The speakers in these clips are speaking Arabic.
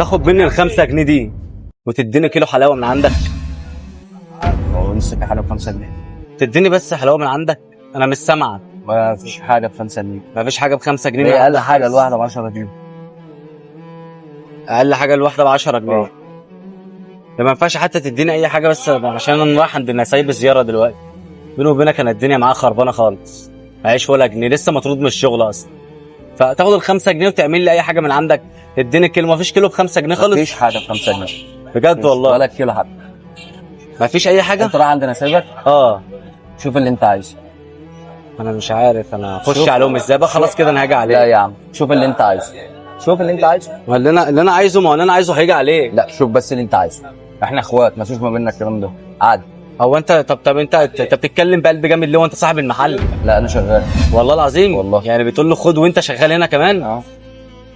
تاخد مني ال5 جنيه دي وتديني كيلو حلاوه من عندك؟ هو لسه حاجه ب5 جنيه؟ تديني بس حلاوه من عندك، انا مش سامعك. ما فيش حاجه ب5 جنيه. ما فيش حاجه ب5 جنيه؟ هي اقل حاجه الواحده ب 10 جنيه. اقل حاجه الواحده ب 10 جنيه. ده ما ينفعش حتى تديني اي حاجه بس عشان انا رايح عند نسايب زياره دلوقتي. بيني وبينك انا الدنيا معايا خربانه خالص، معيش ولا جنيه، لسه مطرود من الشغل اصلا. فتاخد ال5 جنيه وتعمل لي اي حاجه من عندك، تديني كيلو. ما فيش كيلو ب5 جنيه خالص؟ مفيش حاجه ب5 جنيه بجد والله؟ ولا كيلو حتى. ما فيش اي حاجه؟ انت رايح عند نسايبك؟ اه. شوف اللي انت عايزه. انا مش عارف انا اخش عليهم ازاي بقى. خلاص كده انا هاجي عليك. لا يا عم، شوف اللي انت عايزه. شوف اللي انت عايزه. ما اللي انا عايزه، ما اللي انا عايزه هيجي عليك. لا شوف بس اللي انت عايزه. احنا اخوات، ما فيش ما بيننا الكلام ده، عادي. هو انت طب انت بتتكلم بقلب جامد ليه وانت صاحب المحل؟ لا انا شغال والله العظيم. والله. يعني بتقول له خد وانت شغال هنا كمان؟ اه.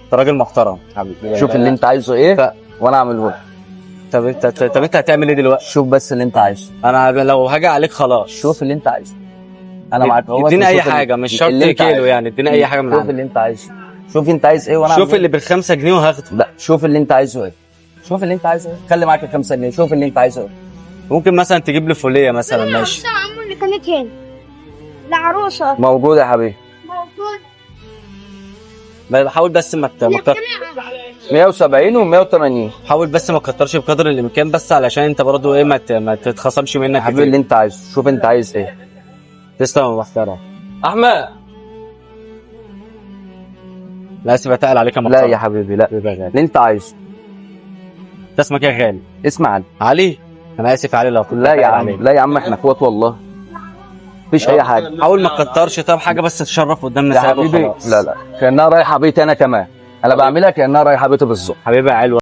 انت راجل محترم حبيبي. شوف اللي انت عايزه ايه وانا اعمله لك. طب انت هتعمل ايه دلوقتي؟ شوف بس اللي انت عايزه. انا لو هاجي عليك خلاص. شوف اللي انت عايزه. انا معاك اهوت. اديني اي حاجه، مش شرط كيلو يعني، اديني اي حاجه من شوف عندك. اللي انت عايزه. شوف انت عايز ايه وانا شوف اللي ب5 جنيه وهاخده. لا شوف اللي انت عايزه ايه. شوف اللي انت عايزه ايه. خلي معاك ال5 جنيه. شوف اللي انت عايزه ايه. ممكن مثلا تجيب لي فوليه مثلا؟ ماشي. العروسة عمو اللي كانت هنا، العروسة موجود يا حبيبي. موجود. بحاول بس ما 170 و180. حاول بس ما تكترش بقدر الامكان، بس علشان انت برضو ايه ما تتخصمش منك يا حبيبي اللي انت عايزه. شوف انت عايز ايه. تسلم يا محترم. احمد، لا اسف اتقل عليك يا محترم. لا يا حبيبي لا. اللي انت عايزه. انت اسمك ايه يا غالي؟ اسمع علي. علي. انا اسف يا علي لو كنت لا يا عليك. عم، لا يا عم، احنا اخوات والله. مفيش اي حاجه. حاول ما تكترش. طب حاجه بس تشرف قدامنا يا سايبه حبيبي وخلاص. لا كانها رايحه بيتي انا كمان. انا بعملها كانها رايحه بيتي بالظبط. حبيبي يا علو.